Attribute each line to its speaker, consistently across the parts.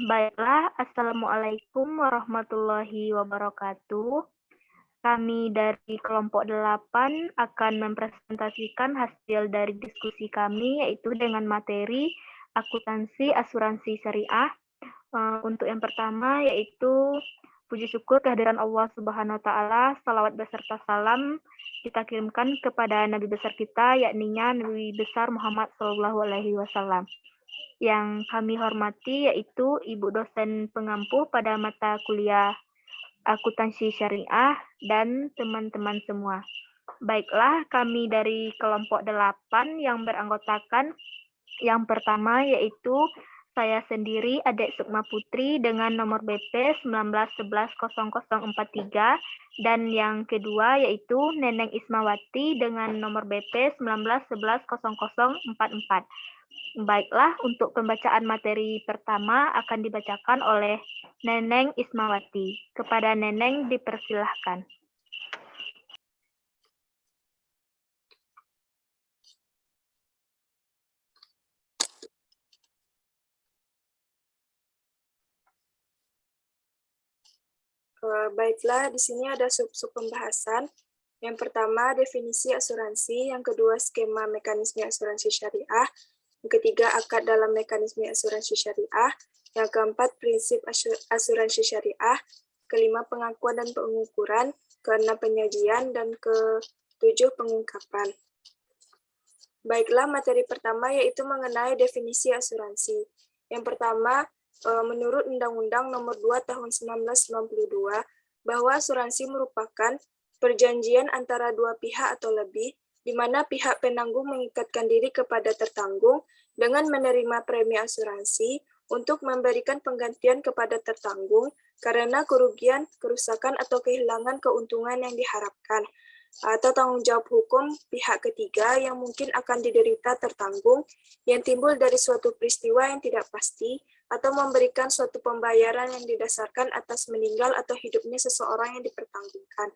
Speaker 1: Baiklah, Assalamualaikum warahmatullahi wabarakatuh. Kami dari kelompok 8 akan mempresentasikan hasil dari diskusi kami, yaitu dengan materi akuntansi asuransi syariah. Untuk yang pertama yaitu puji syukur kehadiran Allah Subhanahu wa taala, salawat beserta salam kita kirimkan kepada Nabi besar kita, yakninya Nabi besar Muhammad Shallallahu alaihi wasallam. Yang kami hormati yaitu Ibu dosen pengampu pada mata kuliah akuntansi syariah dan teman-teman semua. Baiklah, kami dari kelompok 8 yang beranggotakan yang pertama yaitu saya sendiri, Adek Sukma Putri dengan nomor BP 19110043 dan yang kedua yaitu Neneng Ismawati dengan nomor BP 19110044. Baiklah, untuk pembacaan materi pertama akan dibacakan oleh Neneng Ismawati. Kepada Neneng dipersilahkan.
Speaker 2: Baiklah, di sini ada sub-sub pembahasan. Yang pertama, definisi asuransi. Yang kedua, skema mekanisme asuransi syariah. Yang ketiga, akad dalam mekanisme asuransi syariah. Yang keempat, prinsip asuransi syariah. Kelima, pengakuan dan pengukuran. Keenam, penyajian. Dan ketujuh, pengungkapan. Baiklah, materi pertama yaitu mengenai definisi asuransi. Yang pertama, menurut Undang-Undang Nomor 2 Tahun 1992, bahwa asuransi merupakan perjanjian antara dua pihak atau lebih, di mana pihak penanggung mengikatkan diri kepada tertanggung dengan menerima premi asuransi untuk memberikan penggantian kepada tertanggung karena kerugian, kerusakan, atau kehilangan keuntungan yang diharapkan, atau tanggung jawab hukum pihak ketiga yang mungkin akan diderita tertanggung yang timbul dari suatu peristiwa yang tidak pasti atau memberikan suatu pembayaran yang didasarkan atas meninggal atau hidupnya seseorang yang dipertanggungkan.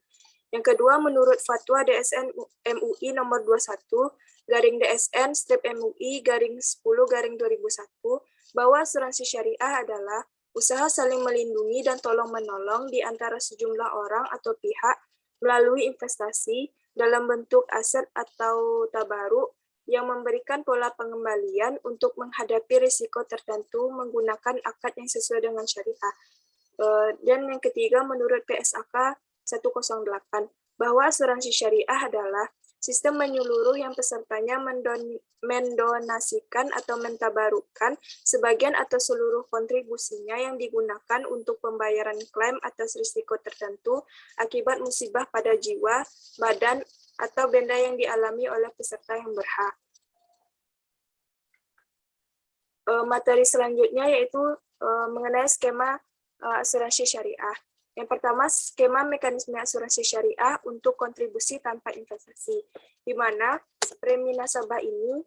Speaker 2: Yang kedua, menurut Fatwa DSN MUI nomor 21/DSN/MUI/10/2001 bahwa asuransi syariah adalah usaha saling melindungi dan tolong-menolong di antara sejumlah orang atau pihak melalui investasi dalam bentuk aset atau tabaruk yang memberikan pola pengembalian untuk menghadapi risiko tertentu menggunakan akad yang sesuai dengan syariah. Dan yang ketiga, menurut PSAK 108, bahwa asuransi syariah adalah sistem menyeluruh yang pesertanya mendonasikan atau mentabarukkan sebagian atau seluruh kontribusinya yang digunakan untuk pembayaran klaim atas risiko tertentu akibat musibah pada jiwa, badan, atau benda yang dialami oleh peserta yang berhak. Materi selanjutnya yaitu mengenai skema asuransi syariah. Yang pertama, skema mekanisme asuransi syariah untuk kontribusi tanpa investasi, di mana premi nasabah ini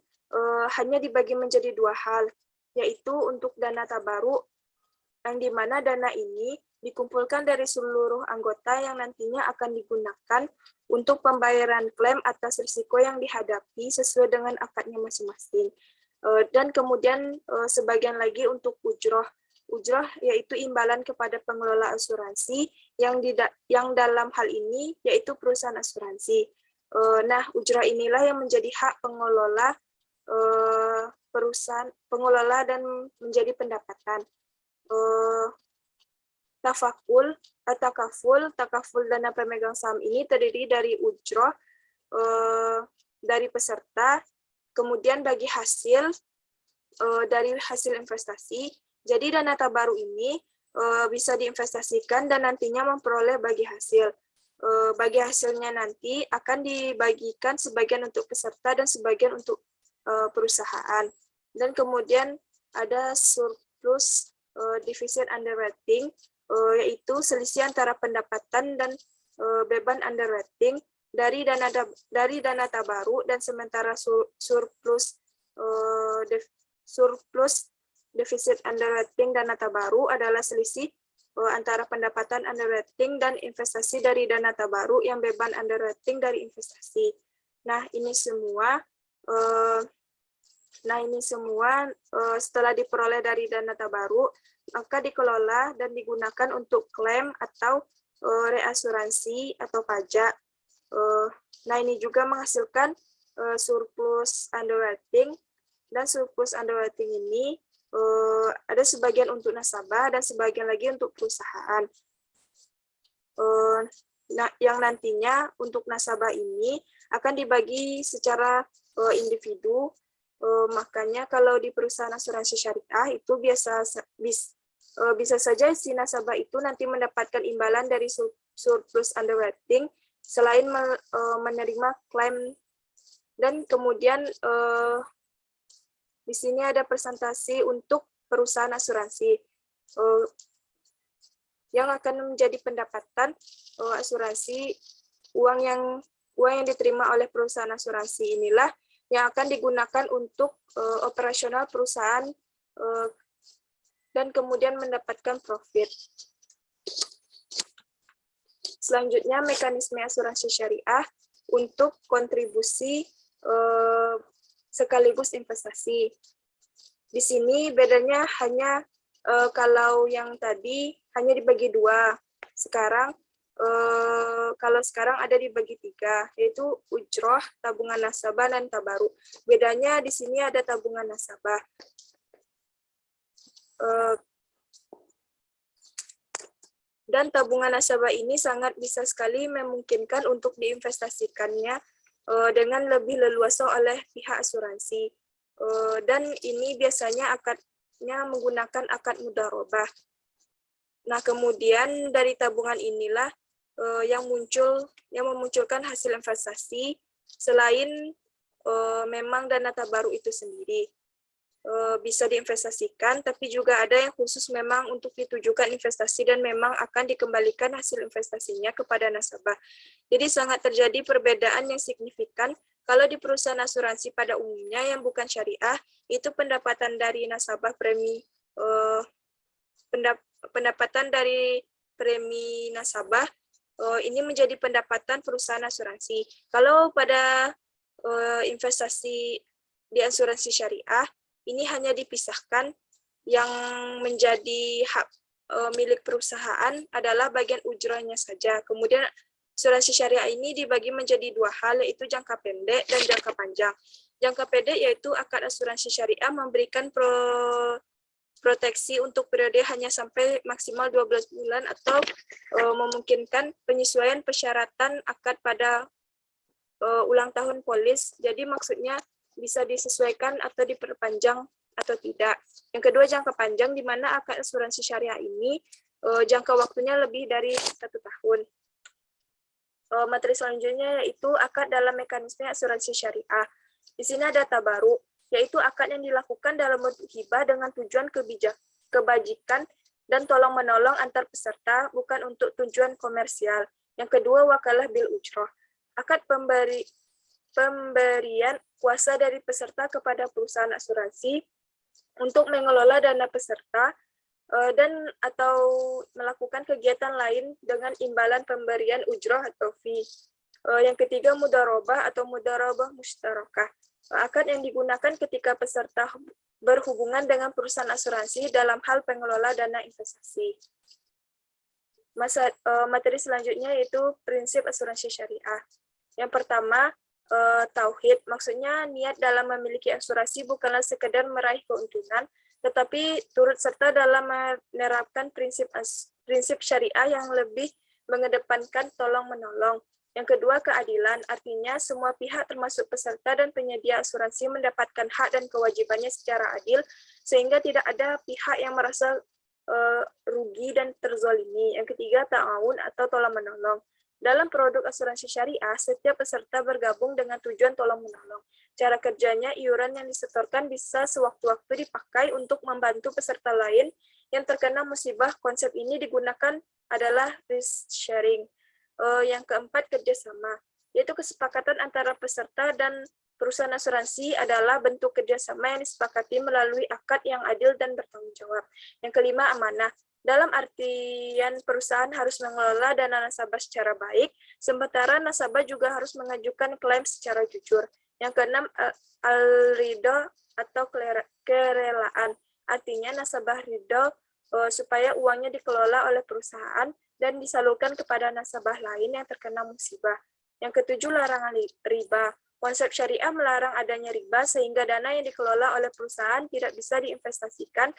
Speaker 2: hanya dibagi menjadi dua hal, yaitu untuk dana tabaruk, yang di mana dana ini dikumpulkan dari seluruh anggota yang nantinya akan digunakan untuk pembayaran klaim atas risiko yang dihadapi sesuai dengan akadnya masing-masing. Dan kemudian sebagian lagi untuk ujroh. Ujroh yaitu imbalan kepada pengelola asuransi yang dalam hal ini yaitu perusahaan asuransi. Nah, ujroh inilah yang menjadi hak pengelola perusahaan, pengelola dan menjadi pendapatan. Takaful dana pemegang saham ini terdiri dari ujroh dari peserta, kemudian bagi hasil dari hasil investasi. Jadi dana tabaruk ini bisa diinvestasikan dan nantinya memperoleh bagi hasil. Bagi hasilnya nanti akan dibagikan sebagian untuk peserta dan sebagian untuk perusahaan. Dan kemudian ada surplus deficit underwriting, yaitu selisih antara pendapatan dan beban underwriting dari dana tabaruk, dan sementara surplus deficit underwriting dana tabaruk adalah selisih antara pendapatan underwriting dan investasi dari dana tabaruk yang beban underwriting dari investasi. Nah, ini semua setelah diperoleh dari dana tabaruk, maka dikelola dan digunakan untuk klaim atau reasuransi atau pajak. Nah, ini juga menghasilkan surplus underwriting, dan surplus underwriting ini ada sebagian untuk nasabah dan sebagian lagi untuk perusahaan. Nah, yang nantinya untuk nasabah ini akan dibagi secara individu. Makanya kalau di perusahaan asuransi syariah itu bisa saja si nasabah itu nanti mendapatkan imbalan dari surplus underwriting selain menerima klaim. Dan kemudian di sini ada presentasi untuk perusahaan asuransi yang akan menjadi pendapatan asuransi. Uang yang diterima oleh perusahaan asuransi inilah yang akan digunakan untuk operasional perusahaan dan kemudian mendapatkan profit. Selanjutnya, mekanisme asuransi syariah untuk kontribusi sekaligus investasi. Di sini bedanya hanya kalau yang tadi hanya dibagi dua. Sekarang kalau sekarang ada dibagi tiga, yaitu ujroh, tabungan nasabah, dan tabaruk. Bedanya di sini ada tabungan nasabah. Dan tabungan nasabah ini sangat bisa sekali memungkinkan untuk diinvestasikannya dengan lebih leluasa oleh pihak asuransi. Dan ini biasanya akadnya menggunakan akad mudharabah. Nah, kemudian dari tabungan inilah yang memunculkan hasil investasi selain memang dana tabaruk itu sendiri. Bisa diinvestasikan, tapi juga ada yang khusus memang untuk ditujukan investasi dan memang akan dikembalikan hasil investasinya kepada nasabah. Jadi sangat terjadi perbedaan yang signifikan. Kalau di perusahaan asuransi pada umumnya yang bukan syariah, itu pendapatan dari nasabah pendapatan dari premi nasabah ini menjadi pendapatan perusahaan asuransi. Kalau pada investasi di asuransi syariah, ini hanya dipisahkan. Yang menjadi hak milik perusahaan adalah bagian ujrahnya saja. Kemudian asuransi syariah ini dibagi menjadi dua hal, yaitu jangka pendek dan jangka panjang. Jangka pendek yaitu akad asuransi syariah memberikan proteksi untuk periode hanya sampai maksimal 12 bulan atau memungkinkan penyesuaian persyaratan akad pada ulang tahun polis. Jadi maksudnya bisa disesuaikan atau diperpanjang atau tidak. Yang kedua, jangka panjang, di mana akad asuransi syariah ini jangka waktunya lebih dari 1 tahun. Materi selanjutnya yaitu akad dalam mekanisme asuransi syariah. Di sini ada tabaruk, yaitu akad yang dilakukan dalam bentuk hibah dengan tujuan kebajikan dan tolong-menolong antar peserta, bukan untuk tujuan komersial. Yang kedua, wakalah bil ujroh. Akad pemberian kuasa dari peserta kepada perusahaan asuransi untuk mengelola dana peserta dan atau melakukan kegiatan lain dengan imbalan pemberian ujroh atau fee. Yang ketiga, mudharabah atau mudharabah mustarakah. Akad yang digunakan ketika peserta berhubungan dengan perusahaan asuransi dalam hal pengelola dana investasi. Materi selanjutnya yaitu prinsip asuransi syariah. Yang pertama, tauhid, maksudnya niat dalam memiliki asuransi bukanlah sekedar meraih keuntungan, tetapi turut serta dalam menerapkan prinsip syariah yang lebih mengedepankan tolong-menolong. Yang kedua, keadilan, artinya semua pihak termasuk peserta dan penyedia asuransi mendapatkan hak dan kewajibannya secara adil, sehingga tidak ada pihak yang merasa rugi dan terzolimi. Yang ketiga, ta'awun atau tolong-menolong. Dalam produk asuransi syariah, setiap peserta bergabung dengan tujuan tolong-menolong. Cara kerjanya, iuran yang disetorkan bisa sewaktu-waktu dipakai untuk membantu peserta lain yang terkena musibah. Konsep ini digunakan adalah risk sharing. Yang keempat, kerjasama, yaitu kesepakatan antara peserta dan perusahaan asuransi adalah bentuk kerjasama yang disepakati melalui akad yang adil dan bertanggung jawab. Yang kelima, amanah. Dalam artian perusahaan harus mengelola dana nasabah secara baik, sementara nasabah juga harus mengajukan klaim secara jujur. Yang keenam, al-ridho atau kerelaan. Artinya nasabah ridho supaya uangnya dikelola oleh perusahaan dan disalurkan kepada nasabah lain yang terkena musibah. Yang ketujuh, larangan riba. Konsep syariah melarang adanya riba sehingga dana yang dikelola oleh perusahaan tidak bisa diinvestasikan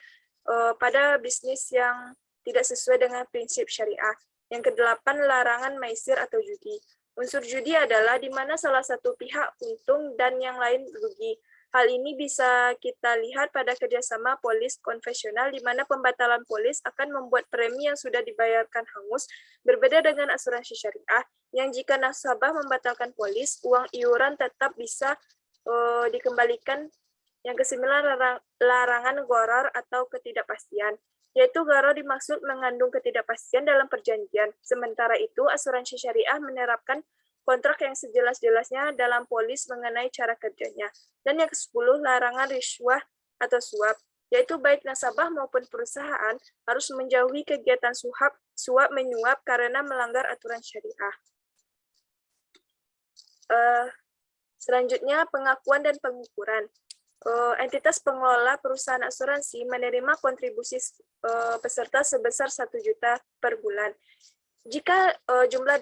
Speaker 2: pada bisnis yang tidak sesuai dengan prinsip syariah. Yang kedelapan, larangan maisir atau judi. Unsur judi adalah di mana salah satu pihak untung dan yang lain rugi. Hal ini bisa kita lihat pada kerjasama polis konvensional di mana pembatalan polis akan membuat premi yang sudah dibayarkan hangus, berbeda dengan asuransi syariah, yang jika nasabah membatalkan polis, uang iuran tetap bisa dikembalikan. Yang kesembilan, larangan gharar atau ketidakpastian, yaitu gharar dimaksud mengandung ketidakpastian dalam perjanjian. Sementara itu, asuransi syariah menerapkan kontrak yang sejelas-jelasnya dalam polis mengenai cara kerjanya. Dan yang ke-10, larangan riswah atau suap, yaitu baik nasabah maupun perusahaan harus menjauhi kegiatan suap menyuap karena melanggar aturan syariah. Selanjutnya, pengakuan dan pengukuran. Entitas pengelola perusahaan asuransi menerima kontribusi peserta sebesar 1 juta per bulan. Jika jumlah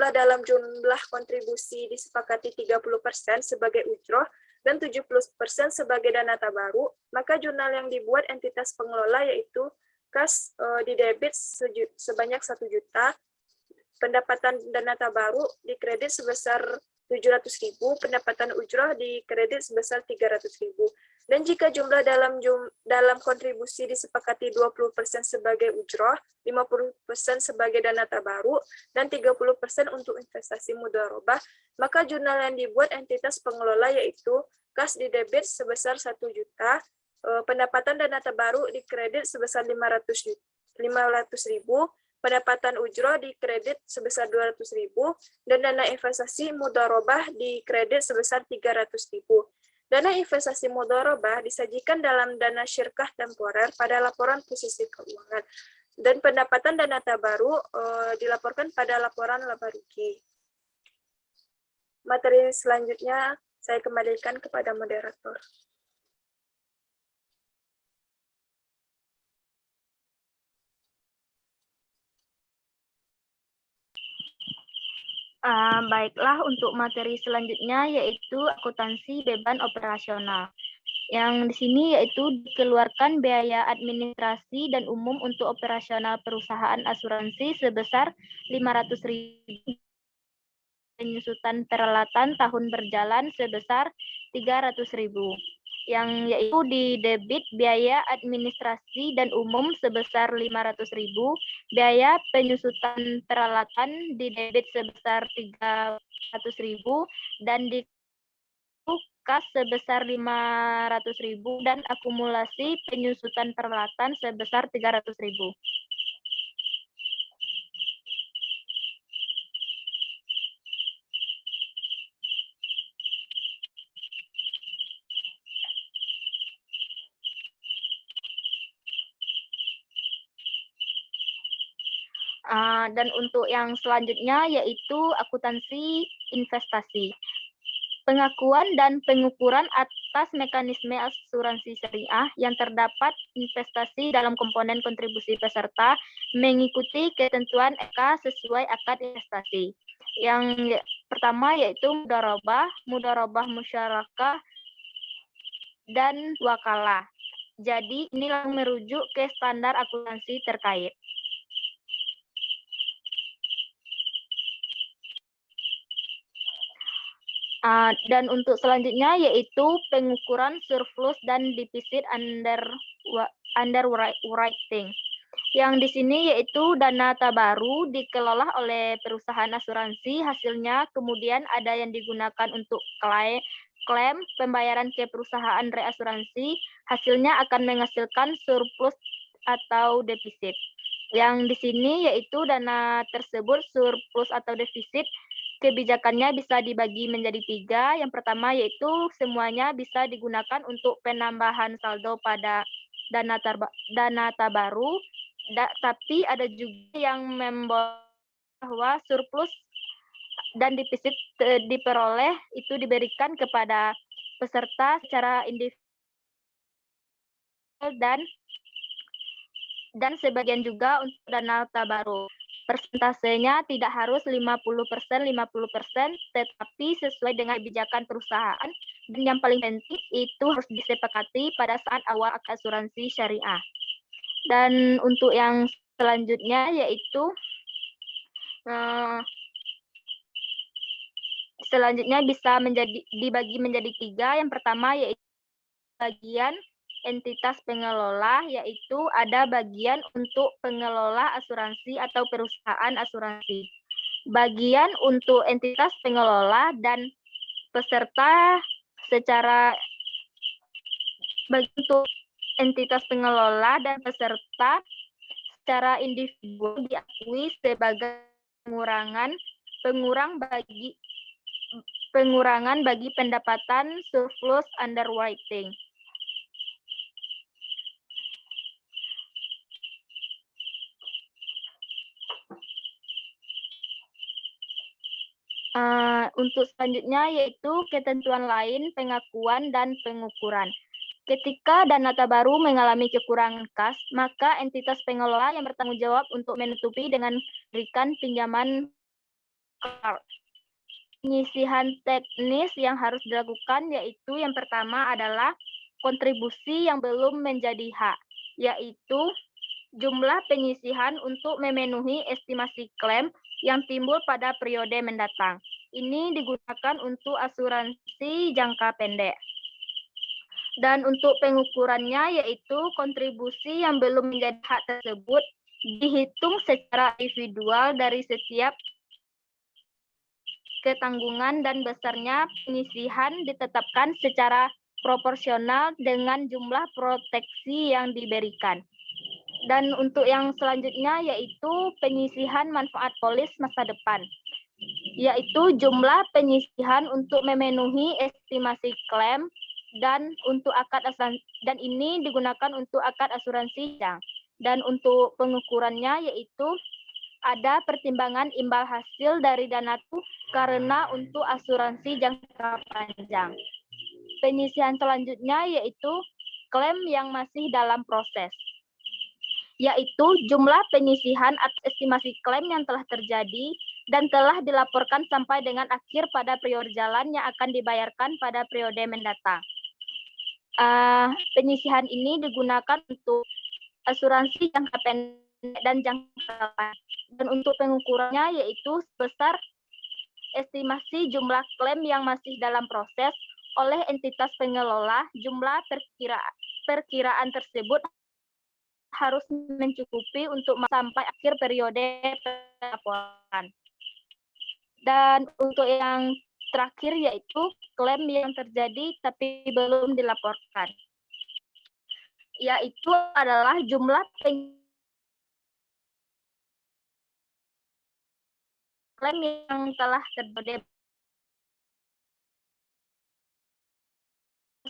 Speaker 2: dalam jumlah kontribusi disepakati 30% sebagai ujroh dan 70% sebagai dana tabaru, maka jurnal yang dibuat entitas pengelola yaitu kas didebit sebanyak 1 juta, pendapatan dana tabaru dikredit sebesar 700.000, pendapatan ujroh dikredit sebesar 300.000. Dan jika jumlah dalam kontribusi disepakati 20% sebagai ujroh, 50% sebagai dana tabaru, dan 30% untuk investasi mudharabah, maka jurnal yang dibuat entitas pengelola yaitu kas didebit sebesar 1 juta, pendapatan dana tabaru dikredit sebesar 500.000, pendapatan ujroh dikredit sebesar 200.000, dan dana investasi mudharabah dikredit sebesar 300.000. Dana investasi mudharabah disajikan dalam dana syirkah temporer pada laporan posisi keuangan, dan pendapatan dana tabaru dilaporkan pada laporan laba rugi. Materi selanjutnya saya kembalikan kepada moderator.
Speaker 1: Baiklah, untuk materi selanjutnya yaitu akuntansi beban operasional. Yang di sini yaitu dikeluarkan biaya administrasi dan umum untuk operasional perusahaan asuransi sebesar 500.000, penyusutan peralatan tahun berjalan sebesar 300.000. Yang yaitu didebit biaya administrasi dan umum sebesar 500.000, biaya penyusutan peralatan didebit sebesar 300.000, dan di kas sebesar 500.000, dan akumulasi penyusutan peralatan sebesar 300.000. Dan untuk yang selanjutnya yaitu akuntansi investasi. Pengakuan dan pengukuran atas mekanisme asuransi syariah yang terdapat investasi dalam komponen kontribusi peserta mengikuti ketentuan EK sesuai akad investasi. Yang pertama yaitu mudharabah musyarakah, dan wakalah. Jadi inilah merujuk ke standar akuntansi terkait. Dan untuk selanjutnya yaitu pengukuran surplus dan defisit underwriting. Yang di sini yaitu dana tabaru dikelola oleh perusahaan asuransi, hasilnya kemudian ada yang digunakan untuk klaim pembayaran ke perusahaan reasuransi, hasilnya akan menghasilkan surplus atau defisit. Yang di sini yaitu dana tersebut, surplus atau defisit, kebijakannya bisa dibagi menjadi 3. Yang pertama yaitu semuanya bisa digunakan untuk penambahan saldo pada dana tabaru, tapi ada juga yang bahwa surplus dan defisit diperoleh itu diberikan kepada peserta secara individual dan sebagian juga untuk dana tabaru. Persentasenya tidak harus 50%, tetapi sesuai dengan kebijakan perusahaan. Dan yang paling penting itu harus disepakati pada saat awal asuransi syariah. Dan untuk yang selanjutnya yaitu selanjutnya bisa dibagi menjadi 3. Yang pertama yaitu bagian entitas pengelola, yaitu ada bagian untuk pengelola asuransi atau perusahaan asuransi. Bagian untuk entitas pengelola dan peserta untuk entitas pengelola dan peserta secara individual diakui sebagai pengurangan bagi pendapatan surplus underwriting. Untuk selanjutnya yaitu ketentuan lain, pengakuan, dan pengukuran. Ketika dana tabaru mengalami kekurangan kas, maka entitas pengelola yang bertanggung jawab untuk menutupi dengan memberikan pinjaman KAR. Penyisihan teknis yang harus dilakukan yaitu yang pertama adalah kontribusi yang belum menjadi hak, yaitu jumlah penyisihan untuk memenuhi estimasi klaim yang timbul pada periode mendatang. Ini digunakan untuk asuransi jangka pendek. Dan untuk pengukurannya yaitu kontribusi yang belum menjadi hak tersebut dihitung secara individual dari setiap ketanggungan dan besarnya penyisihan ditetapkan secara proporsional dengan jumlah proteksi yang diberikan. Dan untuk yang selanjutnya yaitu penyisihan manfaat polis masa depan, yaitu jumlah penyisihan untuk memenuhi estimasi klaim dan untuk akad asuransi, dan ini digunakan untuk akad asuransi. Dan untuk pengukurannya yaitu ada pertimbangan imbal hasil dari dana itu karena untuk asuransi jangka panjang. Penyisihan selanjutnya yaitu klaim yang masih dalam proses, yaitu jumlah penyisihan atas estimasi klaim yang telah terjadi dan telah dilaporkan sampai dengan akhir pada periode jalan yang akan dibayarkan pada periode mendatang. Penyisihan ini digunakan untuk asuransi jangka pendek dan jangka panjang. Dan untuk pengukurannya yaitu sebesar estimasi jumlah klaim yang masih dalam proses oleh entitas pengelola. Jumlah perkiraan tersebut harus mencukupi untuk sampai akhir periode pelaporan. Dan untuk yang terakhir yaitu klaim yang terjadi tapi belum dilaporkan, yaitu adalah jumlah klaim yang telah terjadi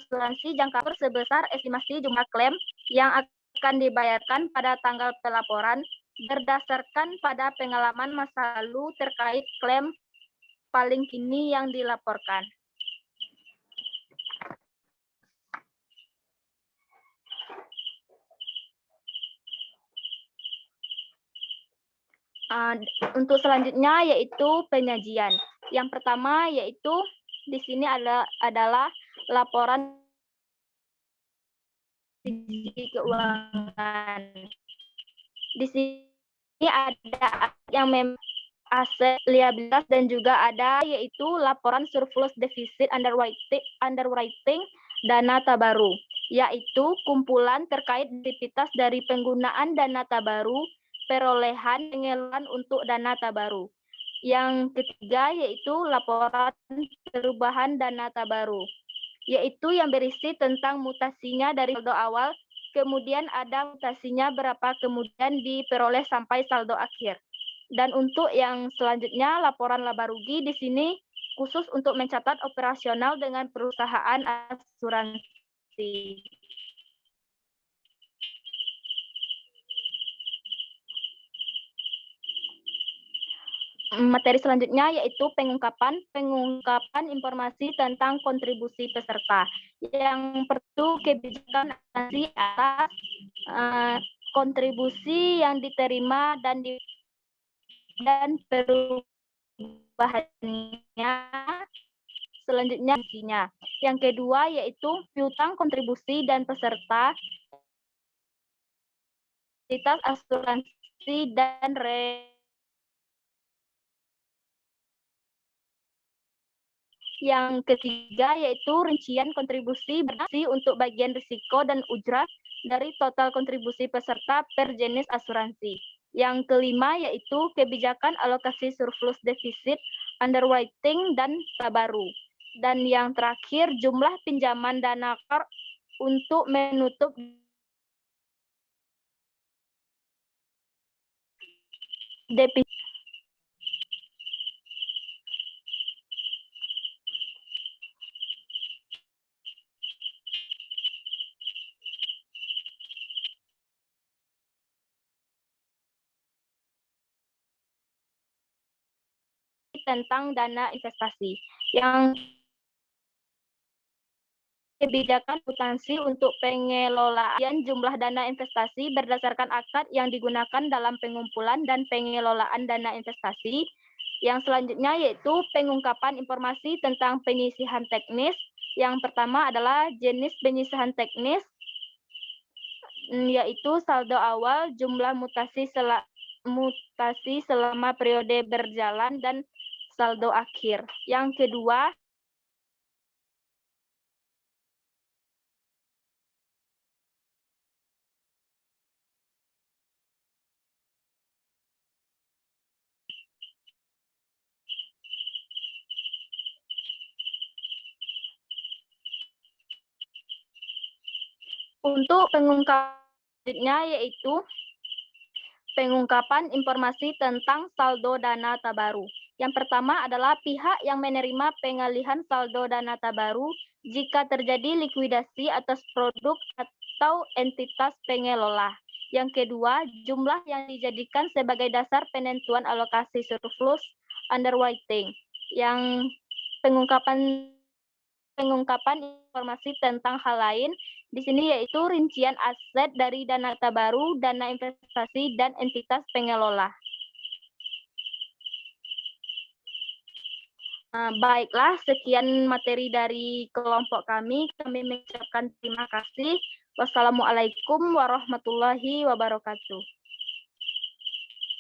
Speaker 1: asuransi jangka pendek sebesar estimasi jumlah klaim yang akan dibayarkan pada tanggal pelaporan berdasarkan pada pengalaman masa lalu terkait klaim paling kini yang dilaporkan. Untuk selanjutnya yaitu penyajian. Yang pertama yaitu di sini adalah laporan keuangan. Di sini ada yang aset liabilitas dan juga ada yaitu laporan surplus defisit underwriting dana tabaru, yaitu kumpulan terkait aktivitas dari penggunaan dana tabaru, perolehan pengeluaran untuk dana tabaru. Yang ketiga yaitu laporan perubahan dana tabaru, yaitu yang berisi tentang mutasinya dari saldo awal, kemudian ada mutasinya berapa kemudian diperoleh sampai saldo akhir. Dan untuk yang selanjutnya laporan laba rugi di sini khusus untuk mencatat operasional dengan perusahaan asuransi. materi selanjutnya yaitu pengungkapan informasi tentang kontribusi peserta. Yang pertama, kebijakan atas kontribusi yang diterima dan perubahannya. Selanjutnya isinya. Yang kedua yaitu piutang kontribusi dan peserta, asuransi dan Yang ketiga yaitu rincian kontribusi untuk bagian risiko dan ujrah dari total kontribusi peserta per jenis asuransi. Yang kelima yaitu kebijakan alokasi surplus defisit, underwriting, dan tabaru. Dan yang terakhir jumlah pinjaman dana untuk menutup defisit. Tentang dana investasi. Yang kebijakan akuntansi untuk pengelolaan jumlah dana investasi berdasarkan akad yang digunakan dalam pengumpulan dan pengelolaan dana investasi. Yang selanjutnya yaitu pengungkapan informasi tentang penyisihan teknis. Yang pertama adalah jenis penyisihan teknis, yaitu saldo awal, jumlah mutasi selama periode berjalan, dan saldo akhir. Yang kedua, untuk pengungkapannya yaitu pengungkapan informasi tentang saldo dana tabaru. Yang pertama adalah pihak yang menerima pengalihan saldo dana tabaru jika terjadi likuidasi atas produk atau entitas pengelola. Yang kedua, jumlah yang dijadikan sebagai dasar penentuan alokasi surplus underwriting. Yang pengungkapan informasi tentang hal lain di sini yaitu rincian aset dari dana tabaru, dana investasi, dan entitas pengelola. Baiklah, sekian materi dari kelompok kami. Kami mengucapkan terima kasih. Wassalamualaikum warahmatullahi wabarakatuh.